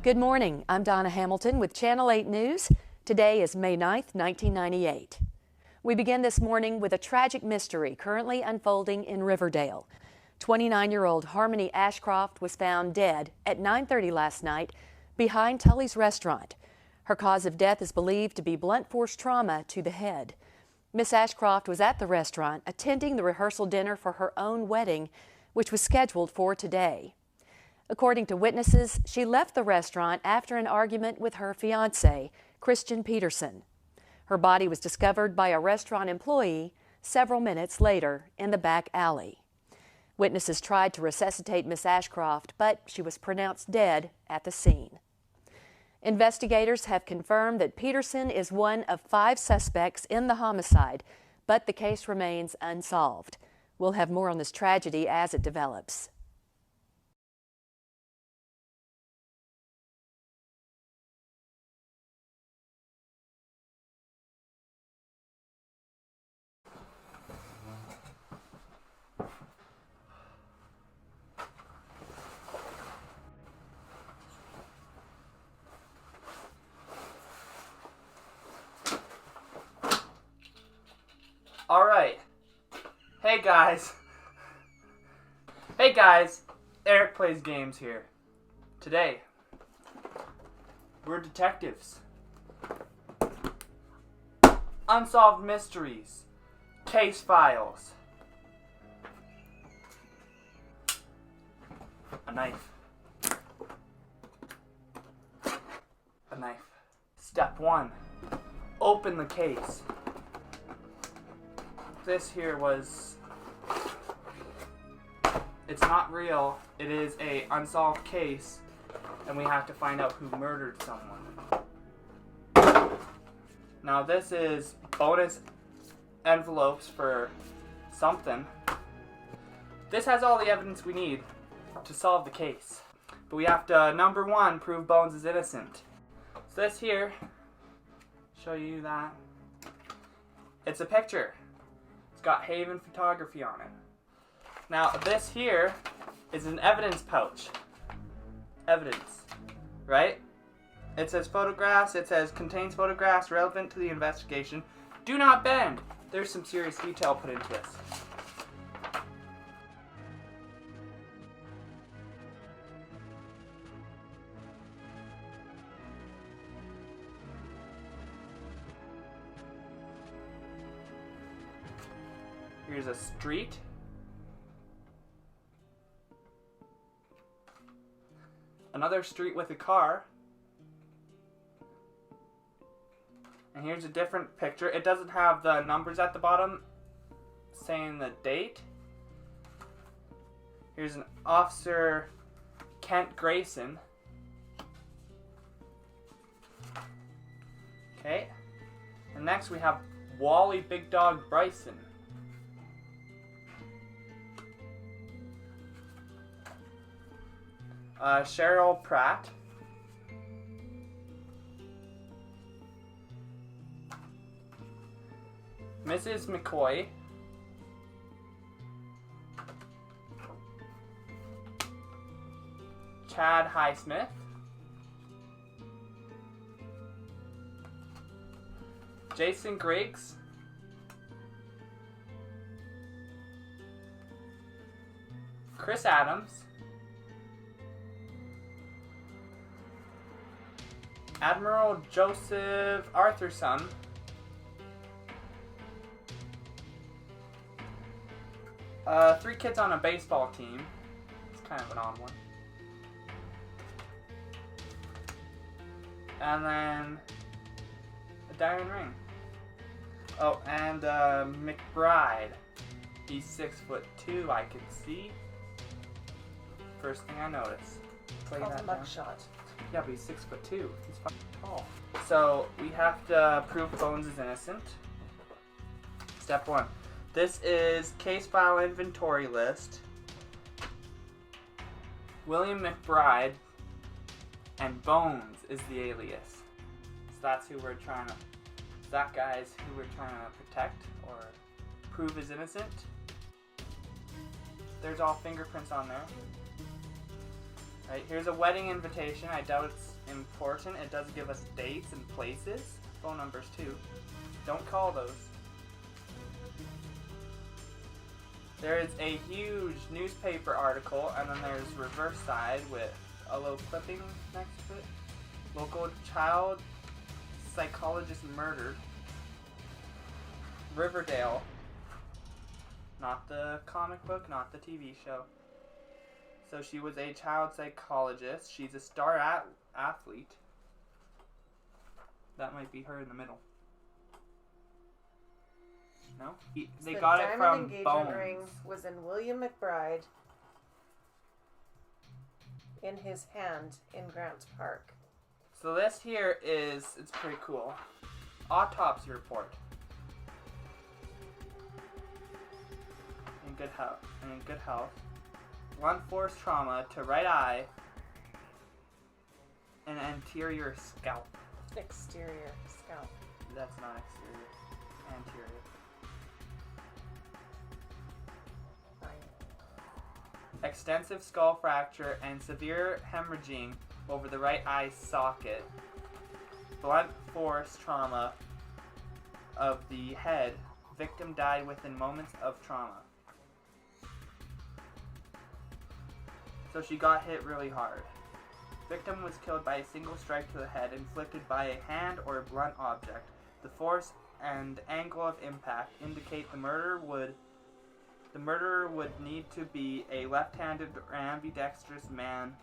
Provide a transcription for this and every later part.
Good morning. I'm Donna Hamilton with Channel 8 News. Today is May 9th, 1998. We begin this morning with a tragic mystery currently unfolding in Riverdale. 29-year-old Harmony Ashcroft was found dead at 9:30 last night behind Tully's restaurant. Her cause of death is believed to be blunt force trauma to the head. Miss Ashcroft was at the restaurant attending the rehearsal dinner for her own wedding, which was scheduled for today. According to witnesses, she left the restaurant after an argument with her fiancé, Christian Peterson. Her body was discovered by a restaurant employee several minutes later in the back alley. Witnesses tried to resuscitate Miss Ashcroft, but she was pronounced dead at the scene. Investigators have confirmed that Peterson is one of 5 suspects in the homicide, but the case remains unsolved. We'll have more on this tragedy as it develops. Alright. Hey guys, Eric Plays Games here. Today, we're detectives. Unsolved mysteries. Case files. A knife. A knife. Step 1. Open the case. This here was, it's not real, it is a unsolved case, and we have to find out who murdered someone. Now this is bonus envelopes for something. This has all the evidence we need to solve the case. But we have to, number 1, prove Bones is innocent. So this here, show you that, it's a picture. It's got Haven Photography on it. Now this here is an evidence pouch. Evidence, right? It says photographs, it says contains photographs relevant to the investigation. Do not bend. There's some serious detail put into this. Here's a street. Another street with a car. And here's a different picture. It doesn't have the numbers at the bottom saying the date. Here's an Officer Kent Grayson. Okay. And next we have Wally Big Dog Bryson. Cheryl Pratt. Mrs. McCoy. Chad Highsmith. Jason Griggs. Chris Adams. Admiral Joseph Arthurson. Three kids on a baseball team. It's kind of an odd one. And then a diamond ring. Oh, and McBride. He's 6'2", I can see. First thing I noticed. Play that mugshot. Yeah, but he's 6'2". He's fucking tall. So we have to prove Bones is innocent. Step 1. This is case file inventory list. William McBride and Bones is the alias. So that's who we're trying to. That guy's who we're trying to protect or prove is innocent. There's all fingerprints on there. Right, here's a wedding invitation. I doubt it's important. It does give us dates and places. Phone numbers too. Don't call those. There is a huge newspaper article, and then there's reverse side with a little clipping next to it. Local child psychologist murdered. Riverdale. Not the comic book, not the TV show. So she was a child psychologist. She's a star athlete. That might be her in the middle. No? They got it from engagement Bones. ring was in William McBride in his hand in Grant Park. So this here is, it's pretty cool. Autopsy report. In good health. Blunt force trauma to right eye and anterior scalp. Exterior scalp. That's not exterior. Anterior. Fine. Extensive skull fracture and severe hemorrhaging over the right eye socket. Blunt force trauma of the head. Victim died within moments of trauma. So she got hit really hard. Victim was killed by a single strike to the head inflicted by a hand or a blunt object. The force and angle of impact indicate the murderer would need to be a left-handed or ambidextrous man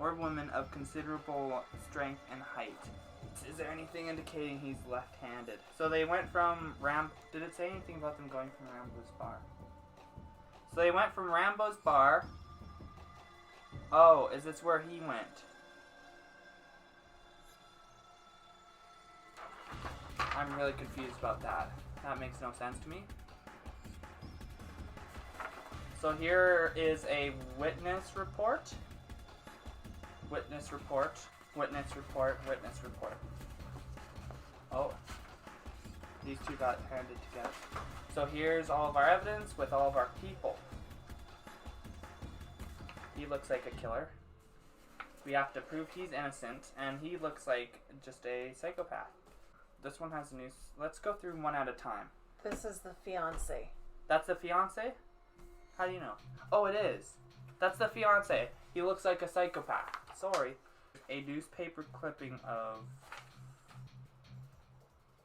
or woman of considerable strength and height. Is there anything indicating he's left-handed? So they went from Did it say anything about them going from Rambo's bar? So they went from Rambo's bar. Oh, is this where he went? I'm really confused about that. That makes no sense to me. So here is a witness report. Witness report. Witness report. Witness report. Oh. These two got handed together. So here's all of our evidence with all of our people. He looks like a killer. We have to prove he's innocent, and he looks like just a psychopath. This one has a new... Let's go through one at a time. This is the fiance. That's the fiance? How do you know? Oh, it is. That's the fiance. He looks like a psychopath. Sorry. A newspaper clipping of...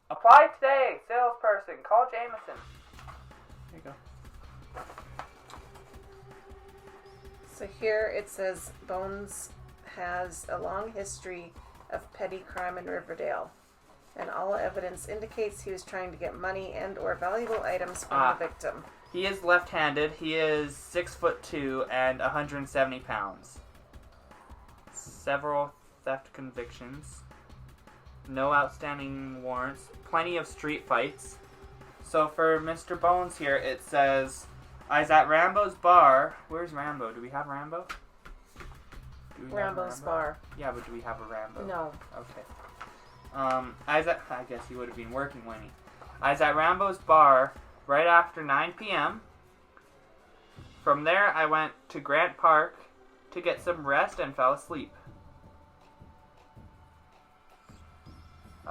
Apply today! Salesperson, call Jameson. Here you go. So here it says Bones has a long history of petty crime in Riverdale, and all evidence indicates he was trying to get money and or valuable items from the victim. He is left-handed. He is 6'2" and 170 pounds. Several theft convictions. No outstanding warrants. Plenty of street fights. So for Mr. Bones here, it says, I was at Rambo's bar. Where's Rambo? Do we have Rambo? Rambo's bar. Yeah, but do we have a Rambo? No. Okay. I guess he would have been working when he... I was at Rambo's bar right after 9 p.m. From there, I went to Grant Park to get some rest and fell asleep.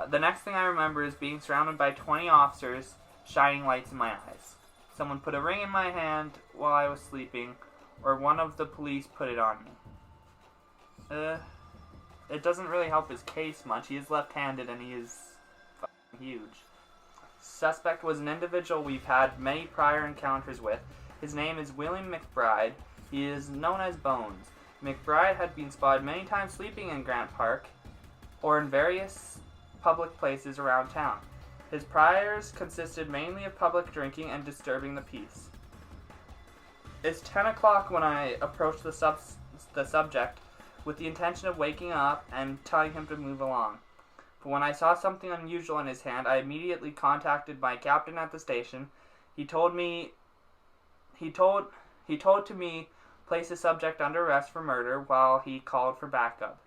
The next thing I remember is being surrounded by 20 officers shining lights in my eyes. Someone put a ring in my hand while I was sleeping, or one of the police put it on me. It doesn't really help his case much. He is left-handed and he is fucking huge. Suspect was an individual we've had many prior encounters with. His name is William McBride. He is known as Bones. McBride had been spotted many times sleeping in Grant Park or in various public places around town. His priors consisted mainly of public drinking and disturbing the peace. It's 10 o'clock when I approached the subject with the intention of waking up and telling him to move along. But when I saw something unusual in his hand, I immediately contacted my captain at the station. He told to me place the subject under arrest for murder while he called for backup.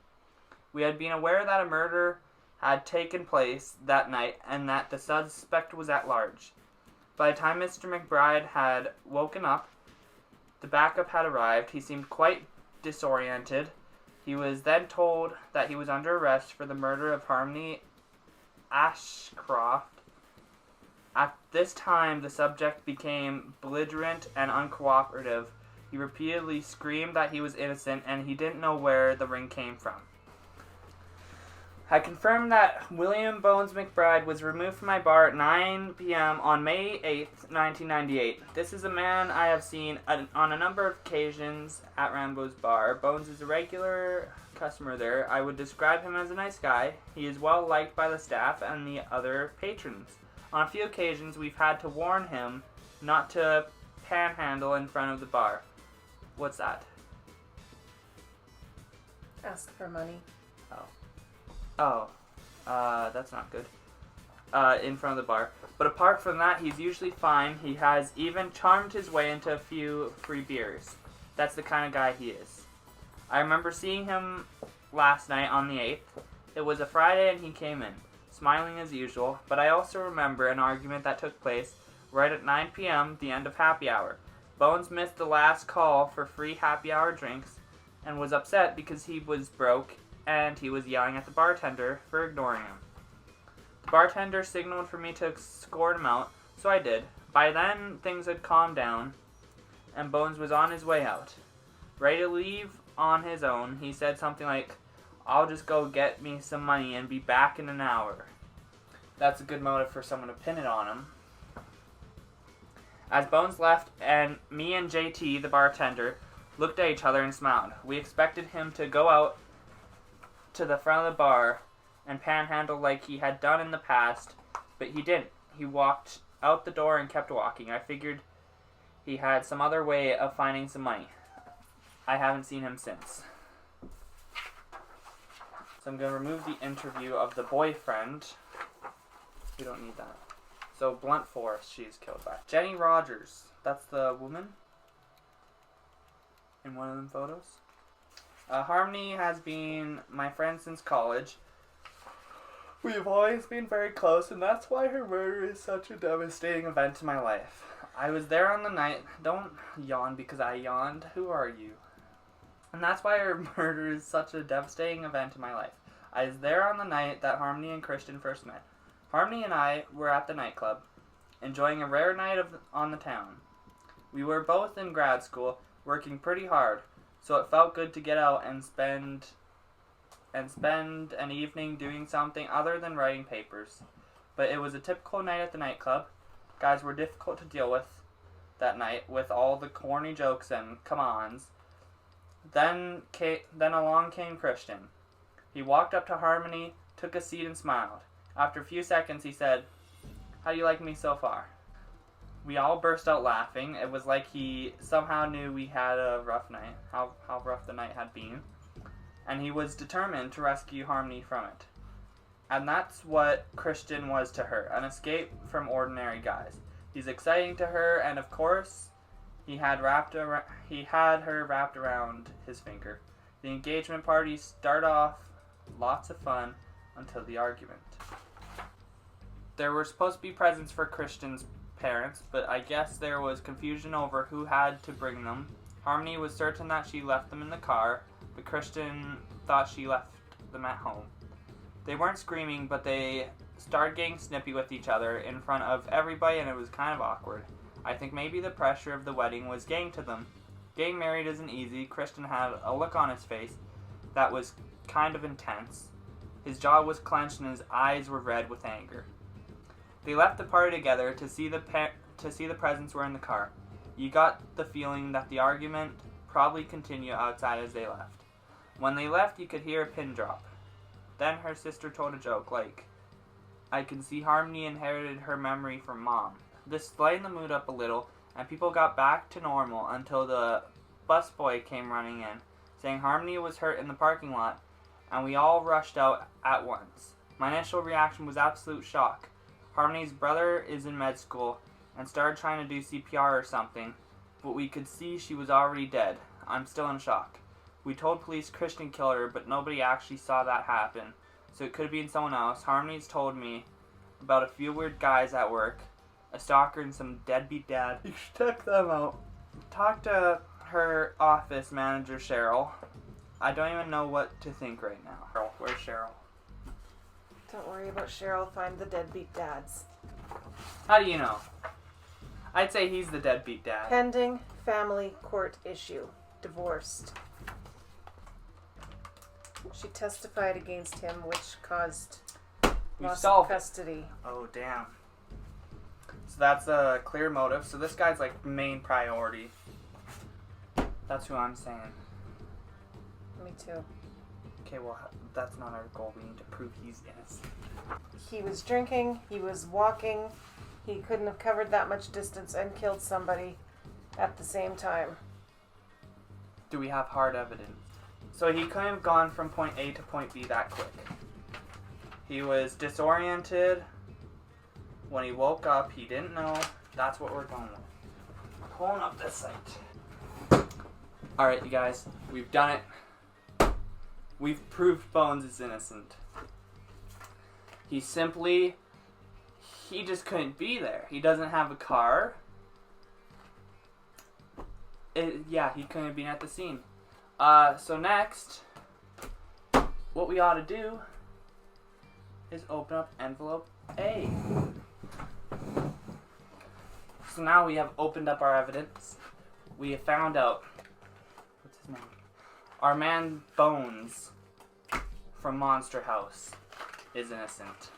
We had been aware that a murder had taken place that night and that the suspect was at large. By the time Mr. McBride had woken up, the backup had arrived. He seemed quite disoriented He was then told that he was under arrest for the murder of Harmony Ashcroft. At this time, the subject became belligerent and uncooperative. He repeatedly screamed that he was innocent and he didn't know where the ring came from. I confirmed that William Bones McBride was removed from my bar at 9 p.m. on May 8th, 1998. This is a man I have seen on a number of occasions at Rambo's bar. Bones is a regular customer there. I would describe him as a nice guy. He is well liked by the staff and the other patrons. On a few occasions, we've had to warn him not to panhandle in front of the bar. What's that? Ask for money. That's not good. In front of the bar. But apart from that, he's usually fine. He has even charmed his way into a few free beers. That's the kind of guy he is. I remember seeing him last night on the 8th. It was a Friday and he came in, smiling as usual, but I also remember an argument that took place right at 9 p.m., the end of happy hour. Bones missed the last call for free happy hour drinks and was upset because he was broke and he was yelling at the bartender for ignoring him. The bartender signaled for me to escort him out, so I did. By then, things had calmed down, and Bones was on his way out. Ready to leave on his own, he said something like, "I'll just go get me some money and be back in an hour." That's a good motive for someone to pin it on him. As Bones left, and me and JT, the bartender, looked at each other and smiled. We expected him to go out to the front of the bar and panhandle like he had done in the past, but he didn't. He walked out the door and kept walking. I figured he had some other way of finding some money. I haven't seen him since. So I'm going to remove the interview of the boyfriend. We don't need that. So Blunt Force, she's killed by. Jenny Rogers, that's the woman in one of them photos. Harmony has been my friend since college. We've always been very close, and that's why her murder is such a devastating event in my life. I was there on the night. Don't yawn because I yawned. Who are you? And that's why her murder is such a devastating event in my life. I was there on the night that Harmony and Christian first met. Harmony and I were at the nightclub, enjoying a rare night on the town. We were both in grad school, working pretty hard, so it felt good to get out and spend an evening doing something other than writing papers. But it was a typical night at the nightclub. Guys were difficult to deal with that night, with all the corny jokes and come-ons. Then along came Christian. He walked up to Harmony, took a seat and smiled. After a few seconds he said, "How do you like me so far?" We all burst out laughing. It was like he somehow knew we had a rough night, how rough the night had been. And he was determined to rescue Harmony from it. And that's what Christian was to her, an escape from ordinary guys. He's exciting to her, and of course, he had her wrapped around his finger. The engagement party started off lots of fun until the argument. There were supposed to be presents for Christian's parents, but I guess there was confusion over who had to bring them. Harmony was certain that she left them in the car, but Christian thought she left them at home. They weren't screaming, but they started getting snippy with each other in front of everybody, and it was kind of awkward. I think maybe the pressure of the wedding was getting to them. Getting married isn't easy. Christian had a look on his face that was kind of intense. His jaw was clenched and his eyes were red with anger. They left the party together to see the presents were in the car. You got the feeling that the argument probably continued outside as they left. When they left, you could hear a pin drop. Then her sister told a joke like, "I can see Harmony inherited her memory from Mom." This lightened the mood up a little, and people got back to normal until the busboy came running in, saying Harmony was hurt in the parking lot, and we all rushed out at once. My initial reaction was absolute shock. Harmony's brother is in med school and started trying to do CPR or something, but we could see she was already dead. I'm still in shock. We told police Christian killed her, but nobody actually saw that happen, so it could have been someone else. Harmony's told me about a few weird guys at work, a stalker and some deadbeat dad. You should check them out. Talk to her office manager, Cheryl. I don't even know what to think right now. Cheryl, where's Cheryl? Don't worry about Cheryl. Find the deadbeat dads. How do you know? I'd say he's the deadbeat dad. Pending family court issue. Divorced. She testified against him, which caused loss of custody. Oh, damn. So that's a clear motive. So this guy's like main priority. That's who I'm saying. Me too. Okay, well, that's not our goal. We need to prove he's innocent. He was drinking. He was walking. He couldn't have covered that much distance and killed somebody at the same time. Do we have hard evidence? So he couldn't have gone from point A to point B that quick. He was disoriented. When he woke up, he didn't know. That's what we're going with. Pulling up this site. Alright, you guys. We've done it. We've proved Bones is innocent. He just couldn't be there. He doesn't have a car. He couldn't have been at the scene. So next, what we ought to do is open up envelope A. So now we have opened up our evidence. We have found out, what's his name? Our man Bones from Monster House is innocent.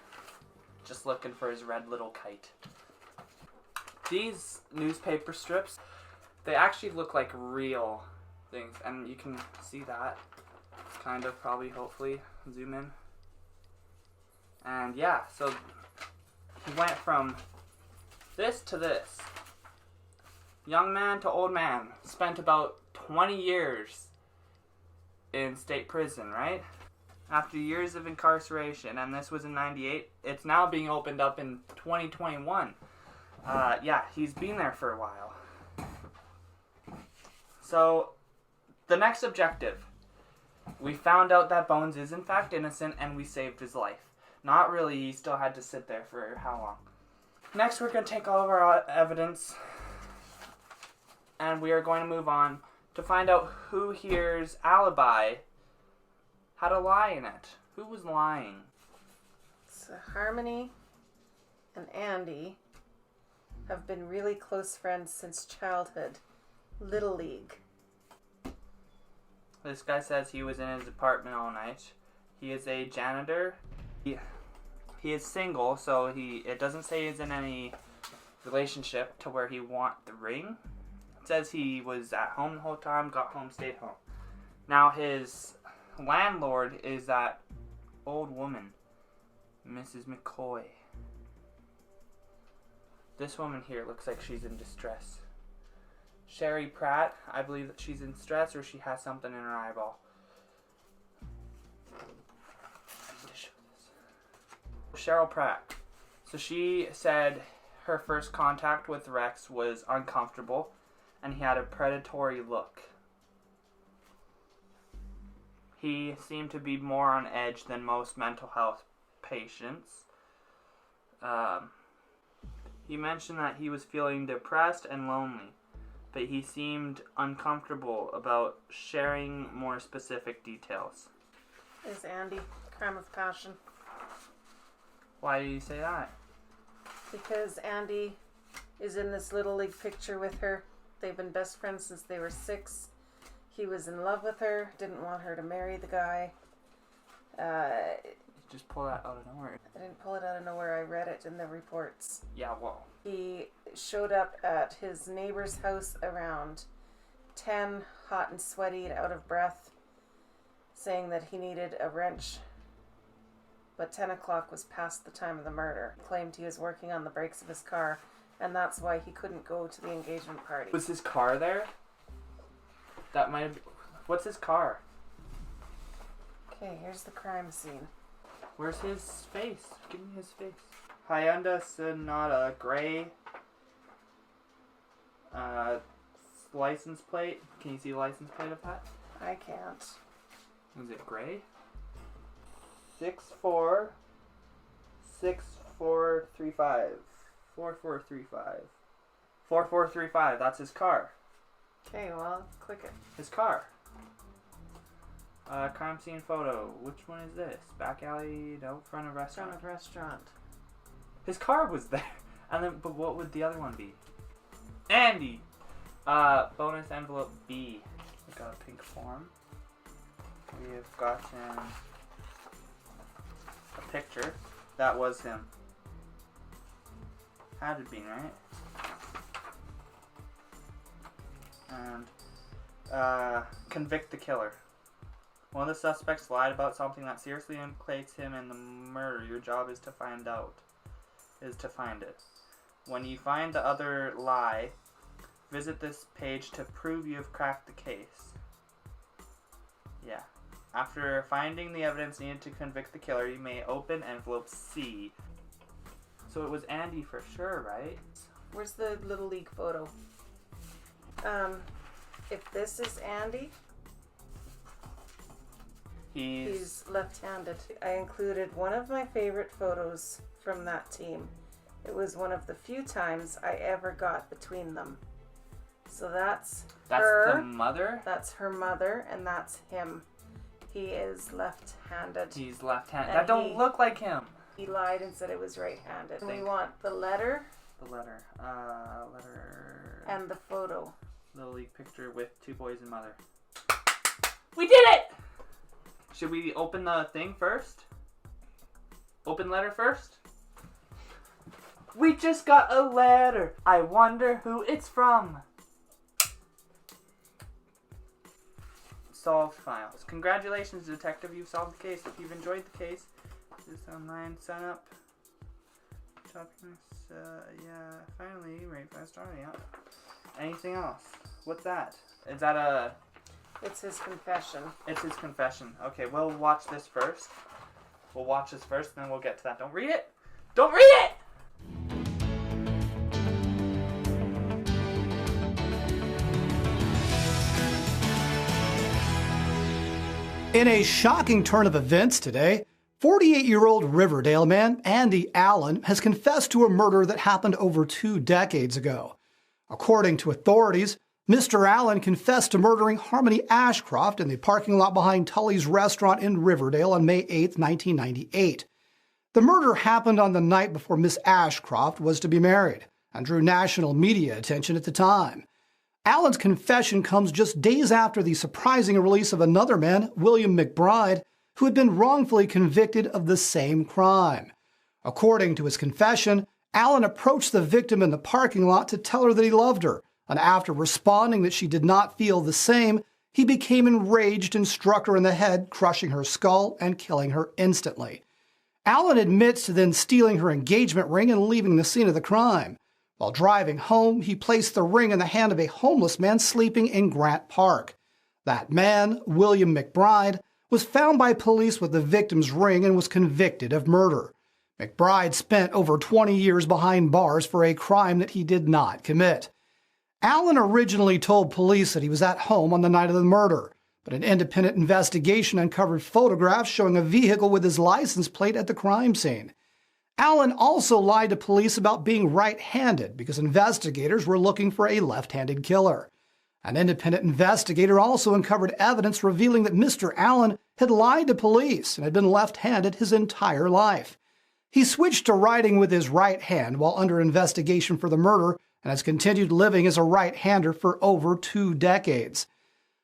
Just looking for his red little kite. These newspaper strips, they actually look like real things, and you can see that. Kind of, probably, hopefully. Zoom in. And yeah, so he went from this to this. Young man to old man. Spent about 20 years in state prison, right? After years of incarceration, and this was in 98, it's now being opened up in 2021. He's been there for a while. So, the next objective. We found out that Bones is in fact innocent, and we saved his life. Not really, he still had to sit there for how long? Next, we're going to take all of our evidence, and we are going to move on to find out who here's alibi had a lie in it. Who was lying? So Harmony and Andy have been really close friends since childhood. Little League. This guy says he was in his apartment all night. He is a janitor. He is single, so it doesn't say he's in any relationship to where he want the ring. It says he was at home the whole time, got home, stayed home. Now his landlord is that old woman, Mrs. McCoy. This woman here looks like she's in distress. Sherry Pratt, I believe that she's in distress or she has something in her eyeball. Cheryl Pratt. So she said her first contact with Rex was uncomfortable and he had a predatory look. He seemed to be more on edge than most mental health patients. He mentioned that he was feeling depressed and lonely, but he seemed uncomfortable about sharing more specific details. Is Andy crime of passion? Why do you say that? Because Andy is in this Little League picture with her. They've been best friends since they were 6. He was in love with her, didn't want her to marry the guy. You just pull that out of nowhere. I didn't pull it out of nowhere, I read it in the reports. Yeah, well. He showed up at his neighbor's house around 10, hot and sweaty and out of breath, saying that he needed a wrench. But 10 o'clock was past the time of the murder. He claimed he was working on the brakes of his car, and that's why he couldn't go to the engagement party. Was his car there? That might have been... What's his car? Okay, here's the crime scene. Where's his face? Give me his face. Hyundai Sonata, gray. License plate. Can you see the license plate of that? I can't. Is it gray? 6435. 4435. 4435. That's his car. Okay, well, click it. His car. Crime scene photo. Which one is this? Back alley? No, front of restaurant. Front of restaurant. His car was there. And then, but what would the other one be? Andy! Bonus envelope B. We got a pink form. We have gotten a picture. That was him. Had to be, right? And, convict the killer. One of the suspects lied about something that seriously implicates him in the murder. Your job is to find it. When you find the other lie, visit this page to prove you have cracked the case. Yeah. After finding the evidence needed to convict the killer, you may open envelope C. So it was Andy for sure, right? Where's the Little League photo? If this is Andy, he's left-handed. I included one of my favorite photos from that team. It was one of the few times I ever got between them. So that's her. That's the mother? That's her mother, and that's him. He is left-handed. He's left-handed. That don't look like him. He lied and said it was right-handed. We want the letter. The letter. Letter. And the photo. Little League picture with two boys and mother. We did it! Should we open the thing first? Open letter first? We just got a letter. I wonder who it's from. Solved files. Congratulations, detective. You've solved the case. If you've enjoyed the case, this online sign up. Yeah, finally, right fast on, yeah. Anything else? What's that? Is that a... It's his confession. It's his confession. Okay, we'll watch this first. We'll watch this first, and then we'll get to that. Don't read it! Don't read it! In a shocking turn of events today, 48-year-old Riverdale man Andy Allen has confessed to a murder that happened over 2 decades ago. According to authorities, Mr. Allen confessed to murdering Harmony Ashcroft in the parking lot behind Tully's restaurant in Riverdale on May 8, 1998. The murder happened on the night before Miss Ashcroft was to be married and drew national media attention at the time. Allen's confession comes just days after the surprising release of another man, William McBride, who had been wrongfully convicted of the same crime. According to his confession, Allen approached the victim in the parking lot to tell her that he loved her, and after responding that she did not feel the same, he became enraged and struck her in the head, crushing her skull and killing her instantly. Allen admits to then stealing her engagement ring and leaving the scene of the crime. While driving home, he placed the ring in the hand of a homeless man sleeping in Grant Park. That man, William McBride, was found by police with the victim's ring and was convicted of murder. McBride spent over 20 years behind bars for a crime that he did not commit. Allen originally told police that he was at home on the night of the murder, but an independent investigation uncovered photographs showing a vehicle with his license plate at the crime scene. Allen also lied to police about being right-handed because investigators were looking for a left-handed killer. An independent investigator also uncovered evidence revealing that Mr. Allen had lied to police and had been left-handed his entire life. He switched to writing with his right hand while under investigation for the murder and has continued living as a right-hander for over 2 decades.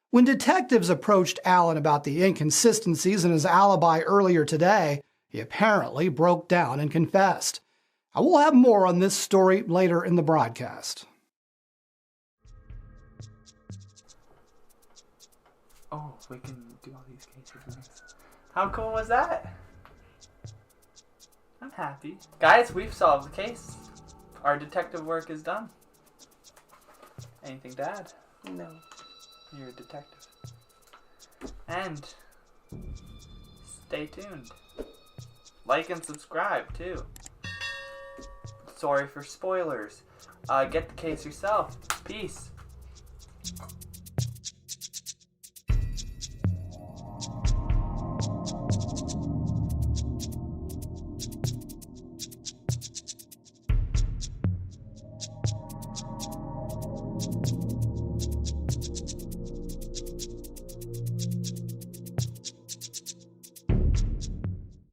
When detectives approached Allen about the inconsistencies in his alibi earlier today, he apparently broke down and confessed. I will have more on this story later in the broadcast. Oh, we can do all these cases. How cool was that? I'm happy. Guys, we've solved the case. Our detective work is done. Anything to add? No. You're a detective. And stay tuned. Like and subscribe, too. Sorry for spoilers. Get the case yourself. Peace.